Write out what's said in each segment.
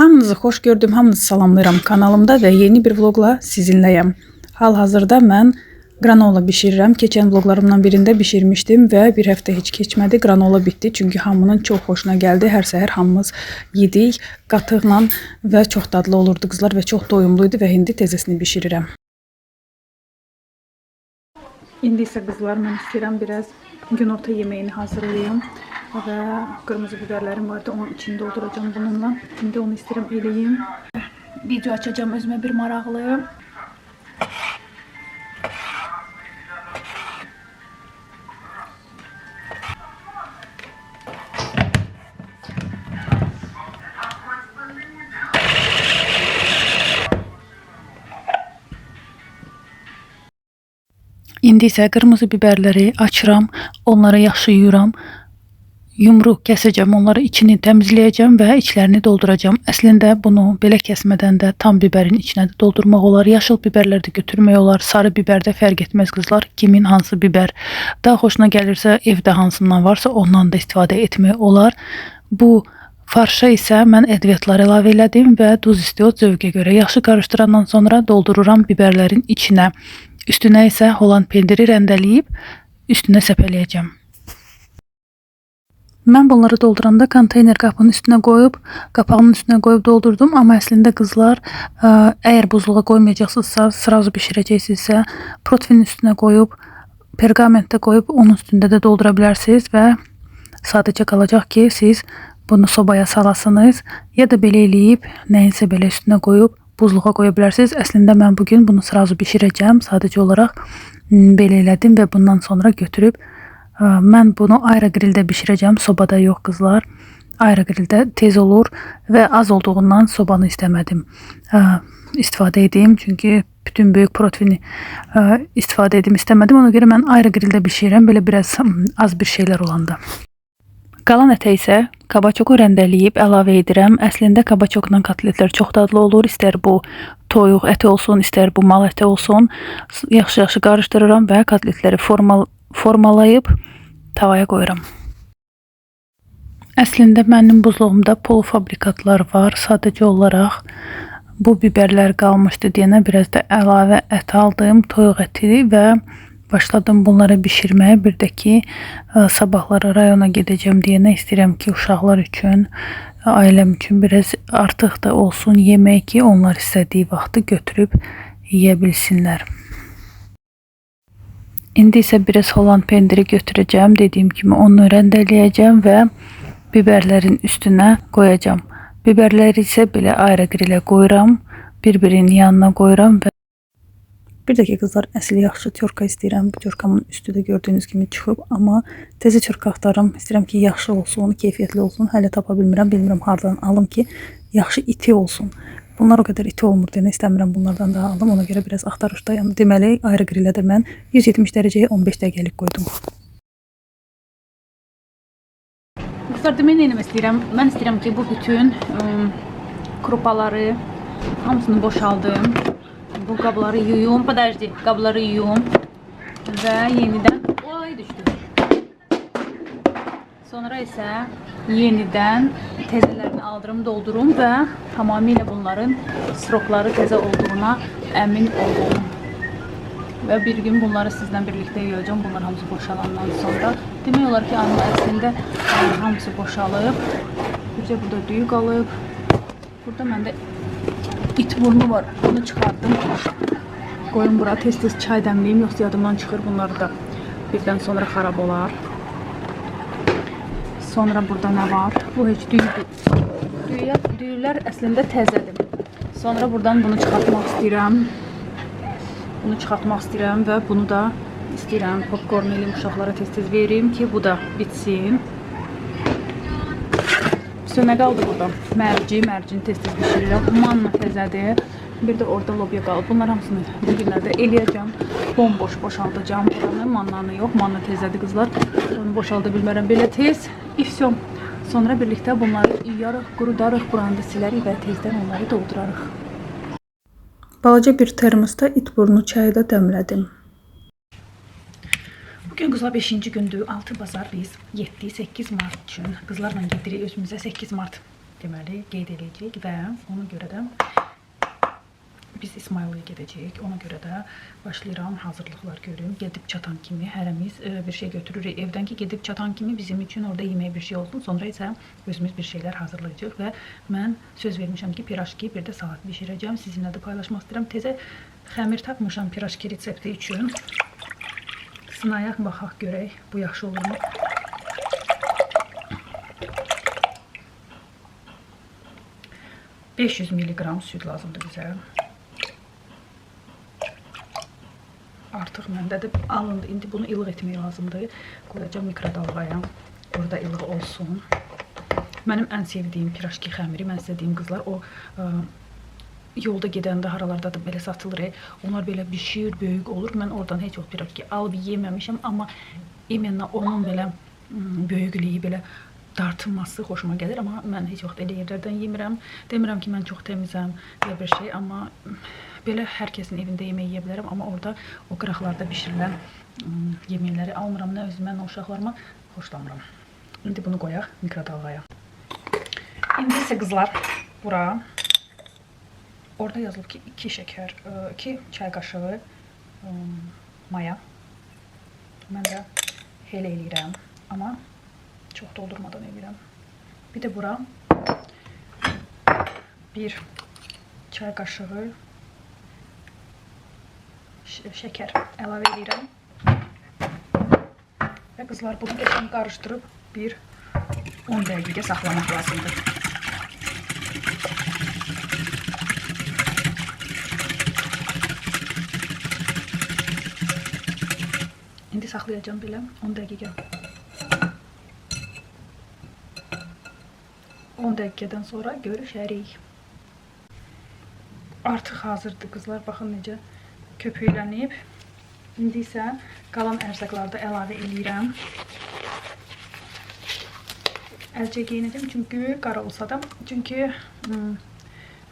Hamınızı xoş gördüm, hamınızı salamlayıram kanalımda və yeni bir vlogla sizinləyəm. Hal-hazırda mən granola bişirirəm. Keçən vloglarımdan birində bişirmişdim və bir həftə heç keçmədi. Granola bitdi çünki hamının çox xoşuna gəldi. Hər səhər hamımız yedik qatıqla və çox dadlı olurdu qızlar və çox doyumluydu və indi tezəsini bişirirəm. İndi isə qızlar mən istəyirəm biraz günorta yeməyini hazırlayım. Və qırmızı biberlərim vardı, onun içini dolduracağım bununla. İndi onu istəyirəm eləyim. Video açacağım özümə bir maraqlı. İndi isə qırmızı biberləri açıram, onları yaxşı yuyuram. Yumru kəsəcəm, onları içini təmizləyəcəm və içlərini dolduracağım. Əslində bunu belə kəsmədən də tam biberin içinə də doldurmaq olar. Yaşıl biberlər də götürmək olar. Sarı biber də fərq etməz qızlar. Kimin hansı biber daha xoşuna gəlirsə, evdə hansından varsa ondan da istifadə etmək olar. Bu farşa isə mən ədviyyatlar əlavə elədim və duz istiot zövqə görə yaxşı qarışdırandan sonra doldururam biberlərin içinə. Üstünə isə Holland pendiri rəndələyib üstünə səpələyəcəm. Mən bunları dolduranda konteyner qapının üstünə qoyub, qapağının üstünə qoyub doldurdum. Amma əslində qızlar, əgər buzluğa qoymayacaqsınızsa, sırazı bişirəcəksinizsə, proteinin üstünə qoyub, pergamentdə qoyub, onun üstündə də doldura bilərsiniz və sadəcə qalacaq ki, siz bunu sobaya salasınız, ya da belə eləyib, nəyinsə belə üstünə qoyub, buzluğa qoya bilərsiniz. Əslində mən bugün bunu sırazı bişirəcəm, sadəcə olaraq belə elədim və bundan sonra götürüb, mən bunu ayrı grildə bişirəcəm, sobada yox qızlar. Ayrı grildə tez olur və az olduğundan sobanı istəmədim istifadə edeyim. Çünki bütün böyük proteini istifadə edim istəmədim. Ona görə mən ayrı grildə bişirirəm, belə biraz az bir şeylər olanda. Qalan ətə isə kabaçoku rəndələyib əlavə edirəm. Əslində kabaçokla kotletlər çox dadlı olur. İstər bu toyuq əti olsun, istər bu mal əti olsun. Yaxşı-yaxşı qarışdırıram və kotletləri formalayıb tavaya qoyuram. Əslində mənim buzluğumda polufabrikatlar var. Sadəcə olaraq bu biberlər qalmışdı deyənə biraz da əlavə ət aldım. Toyuq əti və başladım bunları bişirməyə. Bir də ki, sabahları rayona gedəcəm deyənə istəyirəm ki, uşaqlar üçün, ailəm üçün biraz artıq da olsun yemək ki, onlar istədiyi vaxtı götürüb yeyə bilsinlər. İndi isə biraz Holland pendiri götürəcəm. Dediyim kimi onu rəndələyəcəm və biberlərin üstünə qoyacağam. Biberləri isə belə ayrı grilə qoyuram. Bir-birinin yanına qoyuram və bir də ki, qızlar, əsl yaxşı tyorka istəyirəm. Bu tyorkamın üstü də gördüyünüz kimi çıxıb. Amma təzə tyorka axtarım. İstəyirəm ki, yaxşı olsun, keyfiyyətli olsun. Hələ tapa bilmirəm. Bilmirəm hardan alım ki, yaxşı iti olsun. Bunlar o qədər iti olmur deyənə istəmirəm bunlardan daha aldım. Ona görə biraz axtarışdayım. Deməli, ayrı grillə də mən 170 dərəcəyə 15 dəqiqəlik qoydum. Qızlar, deməli, nə istəyirəm? Mən istəyirəm ki, bu bütün krupaları hamısını boşaldım. Bu qabları yuyum. Podajdi, qabları yuyum. Və yenidən düşdü. Sonra isə yenidən təzələrini aldırım, doldurum və tamamilə bunların sirokları təzə olduğuna əmin olum. Və bir gün bunları sizlə birlikdə yiyəcəm. Bunlar hamısı boşalandan sonra. Demək olar ki, əslində hamısı boşalıb. Bircə burada düyü qalıb. Burada məndə it burnu var. Bunu çıxardım. Qoyun bura tez-tez çay dəmliyim. Yoxsa yadımdan çıxır. Bunları da birdən sonra xarab olar. Sonra burada nə var? Bu heç düyüdür. Düyülər əslində təzədir. Sonra buradan bunu çıxartmaq istəyirəm. Bunu çıxartmaq istəyirəm və bunu da istəyirəm popcorn eləyim, uşaqlara tez-tez verim ki, bu da bitsin. Nə qaldı burada? Mərcini tez-tez bişirirəm. Manna təzədir. Bir də orada lobya qalıb. Bunlar hamısını bu günlərdə eləyəcəm. Bomboş boşaldacağım. Buranı, mannanı yox. Manna təzədir qızlar. Onu boşalda bilmərəm belə tez. İfsiyom. Sonra birlikdə bunları yuyarıq, qurudarıq, buranı da silərik və tezdən onları doldurarıq. Balaca bir termosda it burnu çayı da dəmlədim. Bugün qızlar 5-ci gündür. 6 bazar biz 7-8 mart üçün qızlarla gedirik özümüzə 8 mart deməli qeyd edəcəyik və ona görə də biz İsmayılıya gedəcəyik. Ona görə də başlayıram hazırlıqlar görüm. Gedib çatan kimi hərəmiz bir şey götürürük evdən ki, gedib çatan kimi bizim üçün orada yeməyə bir şey olsun. Sonra isə özümüz bir şeylər hazırlayacağıq və mən söz vermişəm ki, pirajki, bir də salat bişirəcəm. Sizinlə də paylaşmaq istəyirəm. Tezə xəmir tapmışam pirajki resepti üçün. Sınayaq, baxaq görək, bu yaxşı olurmu? $500 mg süd lazımdır bizə. Artıq məndədir, alındı. İndi bunu ilıq etmək lazımdır. Qoyacağım mikrodalğaya. Burada ilıq olsun. Mənim ən sevdiyim pirajki xəmiri, mən sizə deyim qızlar, o yolda gedəndə haralarda da belə satılır. Onlar belə bişir, böyük olur. Mən oradan heç o pirajki alıb yeməmişəm, amma iminlə onun belə böyüklüyü, belə dartılması xoşuma gəlir, amma mən heç vaxt elə yerlərdən yemirəm. Demirəm ki, mən çox təmizəm ya bir şey, amma belə hər kəsin evində yemək yeyə bilərəm, amma orada o qıraqlarda bişirilən yeməkləri almıram, nə özümə, nə uşaqlarıma xoşlamıram. İndi bunu qoyaq mikrodalğaya. İndi isə qızlar, bura orada yazılıb ki, 2 çay qaşığı maya. Mən də elə eləyirəm, amma çox doldurmadan eləyirəm. Bir də bura 1 çay qaşığı şəkər əlavə edirəm. Və qızlar, bunu qəşəng qarışdırıb bir 10 dəqiqə saxlamaq lazımdır. İndi saxlayacağım belə 10 dəqiqə. 10 dəqiqədən sonra görüşərik. Artıq hazırdır qızlar, baxın necə köpüklənib. İndi isə qalan ərzaqları da əlavə eləyirəm. Əlcə geyinəcəm, çünki qara olsa da. Çünki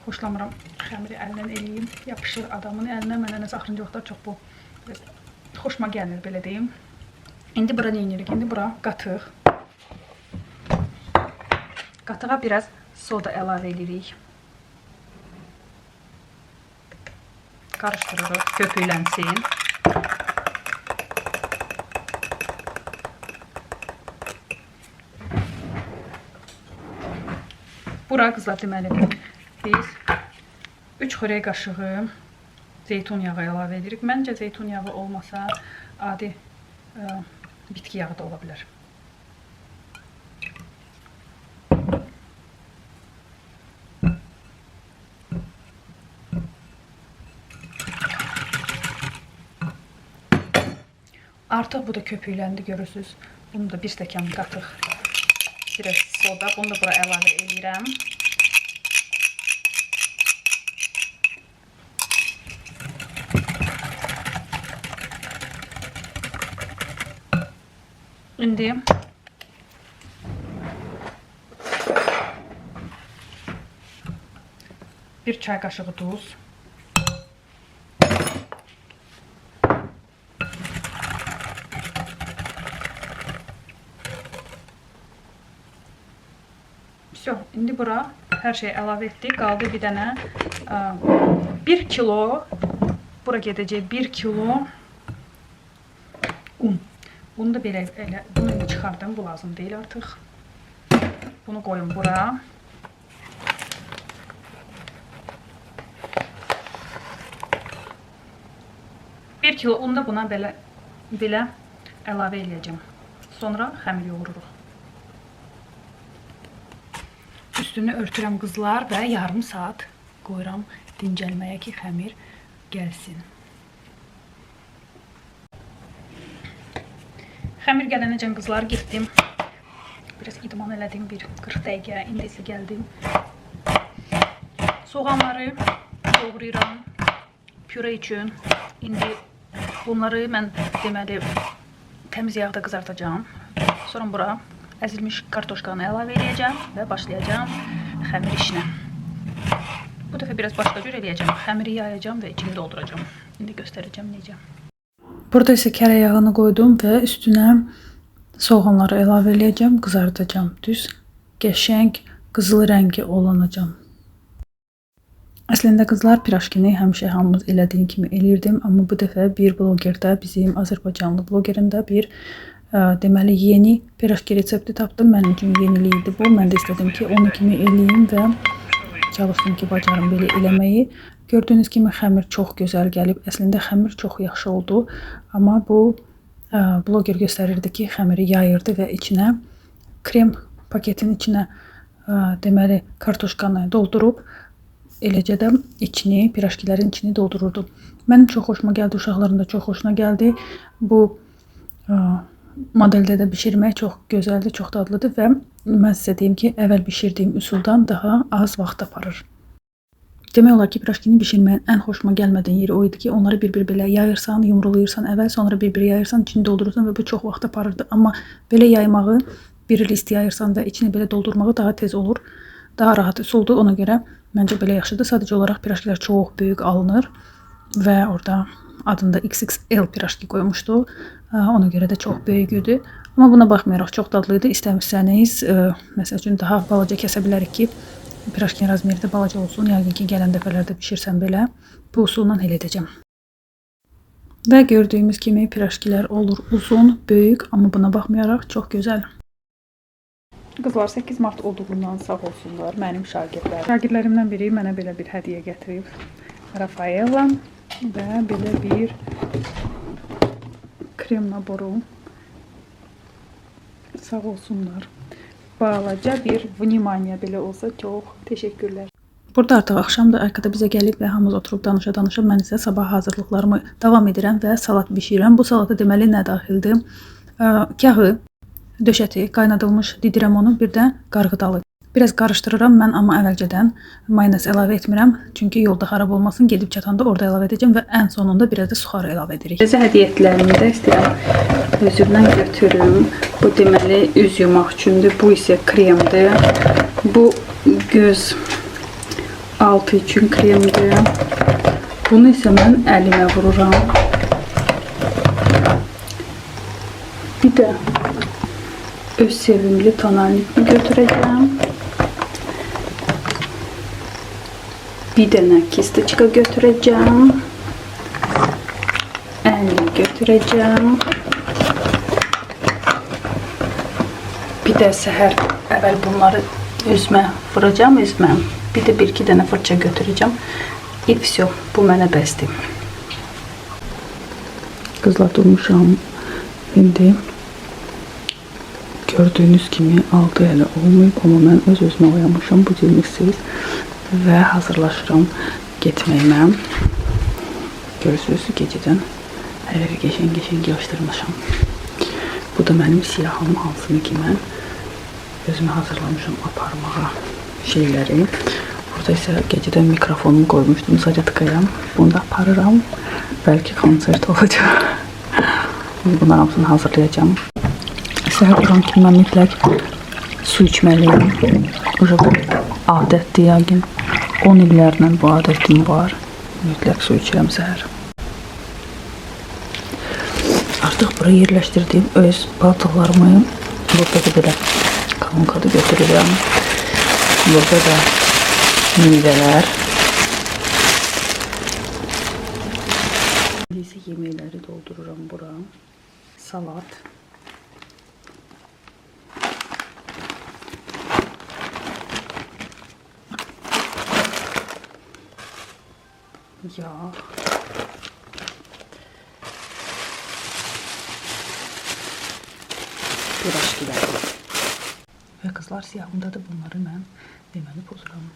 xoşlamıram xəmiri əllə eləyim. Yapışır adamın əlinə, mənə nəsə axırıncı vaxtlar çox bu xoşuma gəlmir, belə deyim. İndi bura nə edirik? İndi bura qatıq. Qatığa biraz soda əlavə edirik. Qarışdırırıq, köpüklənsin. Bura qızlar, deməli biz 3 xörək qaşığı zeytun yağı əlavə edirik. Məncə zeytun yağı olmasa adi bitki yağı da ola bilər. Artıq bu da köpükləndi, görürsünüz. Bunu da 1 stəkan qatıq, biraz soda, bunu da bura əlavə edirəm. İndi bir çay qaşığı duz. İndi bura hər şeyi əlavə etdik. Qaldı bir dənə 1 kilo, bura gedəcək 1 kilo un. Bunu da belə, bunu çıxardım, bu lazım deyil artıq. Bunu qoyun bura. Bir kilo un da buna belə əlavə eləyəcəm. Sonra xəmir yoğururuq. Üstünü örtürəm qızlar və yarım saat qoyuram dincəlməyə ki, xəmir gəlsin. Xəmir gələnəcən qızlar getdim. Biraz idman elədim, bir 40 dəqiqə, indi isə gəldim. Soğanları doğrayıram püre üçün. İndi bunları mən deməli təmiz yağda qızartacağım. Sonra bura əzilmiş kartoşkanı əlavə edəcəm və başlayacağım xəmir işinə. Bu dəfə biraz başqa cür eləyəcəm. Xəmiri yayacağım və içini dolduracağım. İndi göstərəcəm necə. Burada isə kərə yağını qoydum və üstünə soğanları əlavə edəcəm, qızardacağım. Düz, qəşəng qızıl rəngi olanacam. Əslində qızlar, piraşkini həmişə hamımız elədiyim kimi eləyirdim, amma bu dəfə bir blogerdə, bizim Azərbaycanlı blogerində bir deməli yeni piraşki resepti tapdım. Mənim üçün yenilik idi bu. Mən də istədim ki, onu kimi eləyim və çalışdım ki, bacarım belə eləməyi. Gördüyünüz kimi xəmir çox gözəl gəlib. Əslində xəmir çox yaxşı oldu, amma bu bloger göstərirdi ki, xəmiri yayırdı və içinə krem paketin içinə deməli kartuşkanı doldurub eləcə də içini, piraşkilərin içini doldururdu. Mənim çox xoşuma gəldi, uşaqların da çox xoşuna gəldi. Bu modeldə də bişirmək çox gözəldir, çox dadlıdır və mən sizə deyim ki, əvvəl bişirdiyim üsuldan daha az vaxt aparır. Demək olar ki, piraşkini bişirməyin ən xoşuma gəlmədiyi yeri o idi ki, onları bir-bir belə yayırsan, yumrulayırsan əvvəl, sonra bir-bir yayırsan, içini doldurursan və bu çox vaxt aparırdı. Amma belə yaymağı, bir list yayırsan və içini belə doldurmağı daha tez olur, daha rahat üsuldur. Ona görə məncə belə yaxşıdır. Sadəcə olaraq piraşkilər çox böyük alınır və orada adında XXL piraşki qoymuşdu. Ona görə də çox böyük idi. Amma buna baxmayaraq çox dadlıydı. İstəmirsəniz, məsəl üçün daha balaca kəsə bilərik ki, piraşkin razmeri də balaca olsun. Yəqin ki, gələn dəfələrdə bişirsən belə bu usulla həll edəcəm. Və gördüyümüz kimi piraşkilər olur uzun, böyük, amma buna baxmayaraq çox gözəl. Qızlar, 8 mart olduğundan sağ olsunlar mənim şagirdlərim. Şagirdlərimdən biri mənə belə bir hədiyyə gətirib. Rafaela və belə bir krem naboru. Sağ olsunlar. Balaca bir vнимание belə olsa çox təşəkkürlər. Burada artıq axşamdır, arkada bizə gəlib və hamımız oturub danışa-danışa mən isə sabah hazırlıqlarımı davam edirəm və salat bişirirəm. Bu salata deməli nə daxildir? Kağıt, döşəti, qaynadılmış didirəm onu, bir də qarğıdalı. Biraz qarışdırıram mən, amma əvvəlcədən mayonez əlavə etmirəm. Çünki yolda xarab olmasın, gedib çatanda orada əlavə edəcəm və ən sonunda biraz da suxarı əlavə edirik. Bizə hədiyyətlərimi də istəyirəm özümdən götürüm. Bu deməli üz yumaq üçündür, bu isə kremdir. Bu göz altı üçün kremdir. Bunu isə mən əlimə vururam. Bir də öz sevimli tonalnikmi götürəcəm. Bir dənə kistiçka götürəcəm. Əlini götürəcəm. Bir də səhər əvvəl bunları üzmə vuracam, üzmə. Bir də bir-iki dənə fırça götürəcəm. Et все, bu mənə bəsdir. Qızlar, durmuşam. İndi gördüyünüz kimi altı hələ olmayıb, amma mən öz-özümə oyanmışam, bu cilmiksiz və hazırlaşıram getməyimə. Görürsünüz, gecədən hər yeri qəşəng-qəşəng yığışdırmışam. Bu da mənim siyahım, hansını ki mən özümə hazırlamışam aparmağa şeyləri. Burada isə gecədən mikrofonumu qoymuşdum, zaryadkaya. Bunu da aparıram. Bəlkə konsert olacaq. Bunların hamısını hazırlayacağım. Səhər duran kimi mən mütləq su içməliyim. Bu adətdir yəqin. 10 illərlə bu adətim var. Mütləq su içirəm səhər. Artıq buraya yerləşdirdiyim öz paltolarımı burada da belə kalonkada götürürəm. Burada da meyvələr. İndi yeməkləri doldururam bura. Salat. Yağ. Piraşkiler. Ve kızlar, siyahımda da bunları mən deməli pozuram.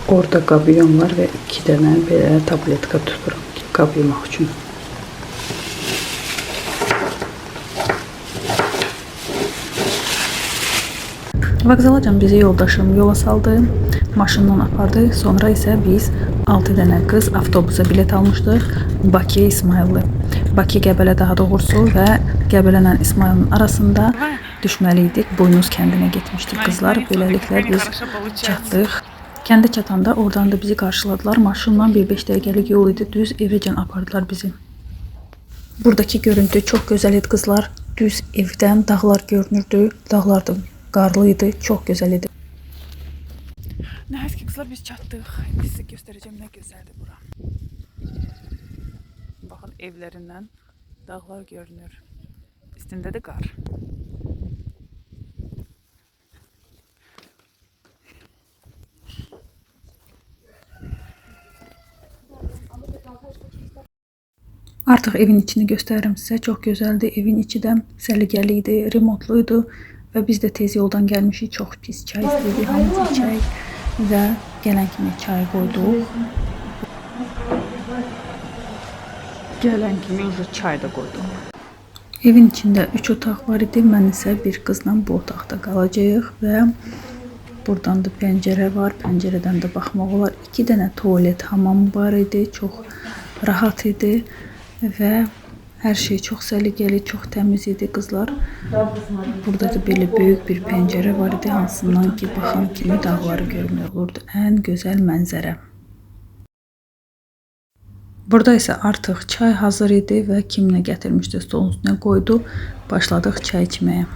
Orada qabyon var və 2 dənə belə tabletka tuturam ki, qab yumaq üçün. Vağzalacan bizi yoldaşım yola saldı, maşından apardı. Sonra isə biz 6 dənə qız avtobusa bilet almışdıq. Bakı, İsmayıllı. Bakı, Qəbələ daha doğrusu və Qəbələ ilə İsmayılın arasında düşməliydik. Buynuz kəndinə getmişdik qızlar. Beləliklə biz çatdıq. Kəndə çatanda oradan da bizi qarşıladılar. Maşınla 1-5 dəqiqəlik yol idi. Düz evəcən apardılar bizi. Buradakı görüntü çox gözəl idi qızlar. düz evdən dağlar görünürdü. Dağlar da qarlı idi, çox gözəl idi. Nəhayət ki qızlar biz çatdıq. İndi sizə göstərəcəm nə gözəldir bura. Baxın evlərindən dağlar görünür. Üstündə də qar. Artıq evin içini göstərirəm sizə. Çox gözəldir. Evin içi də səliqəli idi, remontlu idi və biz də tez yoldan gəlmişik. Çox pis çay istədik, hamımız içək və gələn kimi çay qoyduq. Gələn kimi çay da qoyduq. Evin içində 3 otaq var idi. Mən isə bir qızla bu otaqda qalacağıq və buradan da pəncərə var. Pəncərədən də baxmaq olar. 2 dənə tualet, hamam var idi. Çox rahat idi. Və hər şey çox səliqəli, çox təmiz idi qızlar. Burada da belə böyük bir pəncərə var idi, hansından ki baxan kimi dağları görünür olurdu. Ən gözəl mənzərə. Burada isə artıq çay hazır idi və kim nə gətirmişdi stolun üstünə qoydu. Başladıq çay içməyə.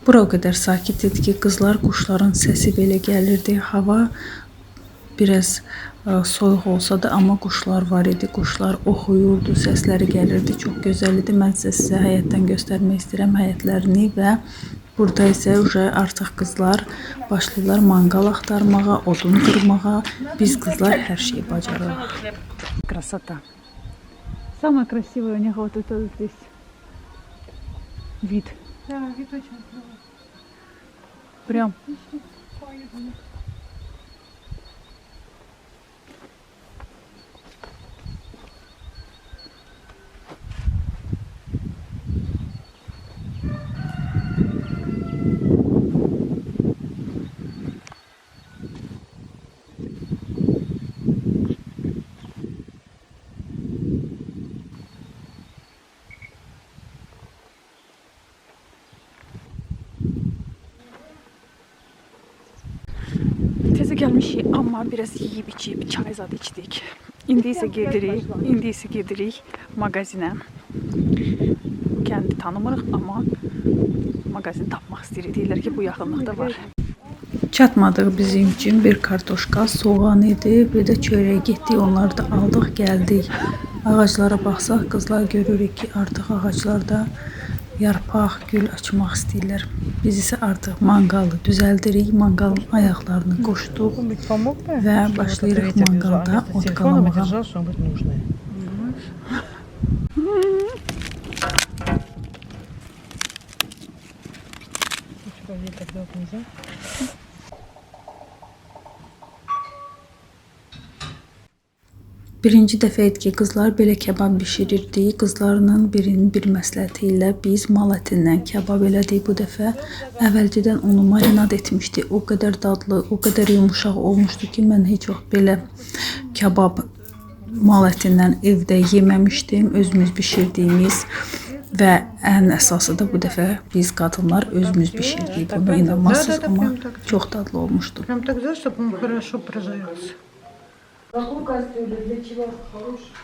Bura o qədər sakit idi ki, qızlar, quşların səsi belə gəlirdi. Hava biraz soyuq olsa da, amma quşlar var idi. Quşlar oxuyurdu, səsləri gəlirdi. Çox gözəl idi. Mən sizə həyətdən göstərmək istəyirəm həyətlərini və burada isə artıq qızlar başlayırlar manqal axtarmağa, odun qırmağa. Biz qızlar hər şeyi bacarırıq. Красота. Самое красивое у них вот это здесь вид. Да, вид очень клевый. Прям. Tezə gəlmişik, amma biraz yeyib içib çay zad içdik. İndi isə gedirik mağazinə. Kəndi tanımırıq, amma mağazin tapmaq istəyirik. Deyirlər ki, bu yaxınlıqda var. Çatmadıq bizim üçün bir kartoşka, soğan idi, bir də çörək getdik, onları da aldıq, gəldik. Ağaclara baxsaq, qızlar görürük ki, artıq ağaclarda yarpaq, gül açmaq istəyirlər. Biz isə artıq manqalı düzəldirik, manqalın ayaqlarını qoşduq və başlayırıq manqalda od qalamağa. Birinci dəfə idi ki, qızlar belə kebab bişirirdi. Qızlarının birinin bir məsləhəti ilə biz mal ətindən kebab elədik bu dəfə. Əvvəlcədən onu marinad etmişdi. O qədər dadlı, o qədər yumuşaq olmuşdu ki, mən heç vaxt belə kebab mal ətindən evdə yeməmişdim. Özümüz bişirdiyimiz və ən əsası da bu dəfə biz qadınlar özümüz bişirdik. Buna inanmazsınız, amma çox dadlı olmuşdu. Прям так, да, чтобы он хорошо прожарился. Какую кастрюлю? Для чего хорошая?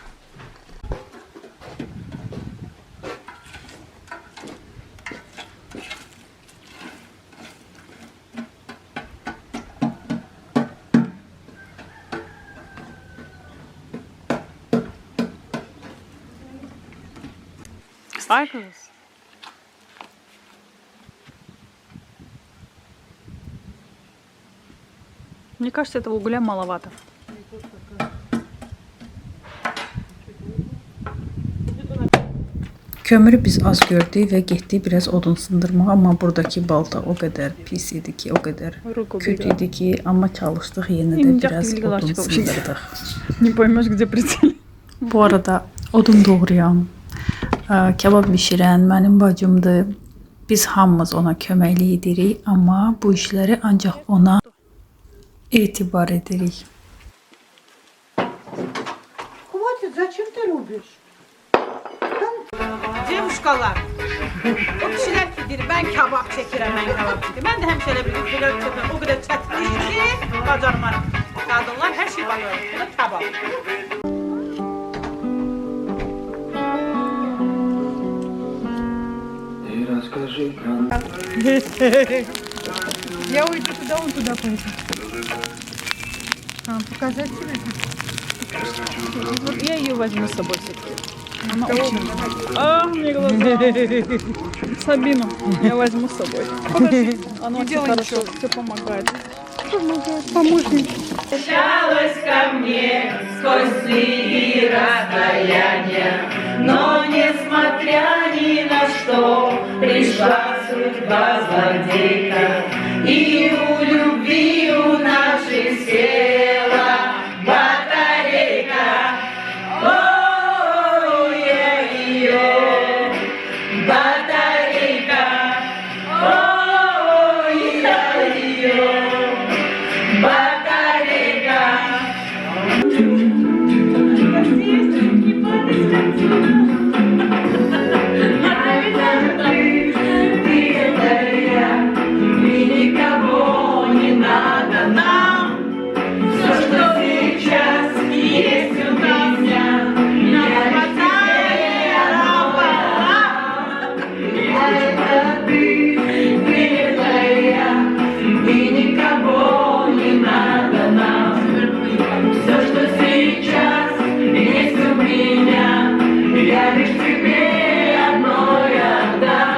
Ay kız. Мне кажется, этого угля маловато. Kömürü biz az gördük və getdik biraz odun sındırmağa, amma buradakı balta o qədər pis idi ki, o qədər kötü idi ki, amma çalışdıq yenə də biraz odun sındırdıq. Не поймешь, где прицелить. Bu arada odun doğrayan, kebab bişirən mənim bacımdır. Biz hamımız ona köməklik edirik, amma bu işləri ancaq ona etibar edirik. Хватит, зачем ты рубишь? Cemuşkalar. O kişilər ki, deyir, mən kabab çəkirəm, mən kabab çəkirəm. Mən də həmişə elə bilir, o qədər çətin iş ki, bacarmaram. Qadınlar hər şey bacarır. Bu da kabab. Скажи, Я уйду туда, он туда пойдет. Показать тебе? Я ее возьму с собой все-таки. Она очень... А, мне глаза. Сабину я возьму с собой. Подожди. Она очень хорошо все помогает. Помощник. Прощалась ко мне сквозь и расстояние, но несмотря ни на что, пришла судьба злодейка, и у любви у нашей села батарейка. О, я ее батарейка. О, я ее батарейка. Ты это я, и никого не надо нам. Все, что сейчас есть у меня, я тебе отдам. Это ты это я, и никого не надо нам. Все, что сейчас есть у меня, я лишь тебе одной отдам.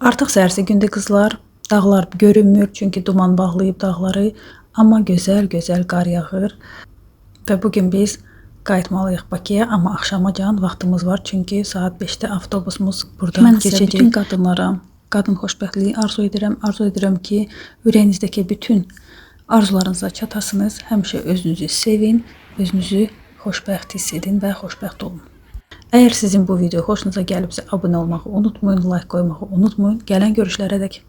Artıq səhərsi gündür qızlar. Dağlar görünmür çünki duman bağlayıb dağları, amma gözəl qar yağır. Və bu gün biz qayıtmalıyıq Bakıya, amma axşamacan vaxtımız var çünki saat 5-də avtobusumuz buradan keçəcək. Bütün qadınlara qadın xoşbəxtliyi arzu edirəm. Arzu edirəm ki, ürəyinizdəki bütün arzularınıza çatasınız. Həmişə özünüzü sevin, özünüzü xoşbəxt hiss edin və xoşbəxt olun. Əgər sizin bu video xoşunuza gəlibsə, abunə olmağı unutmayın, like qoymağı unutmayın. Gələn görüşlərədək.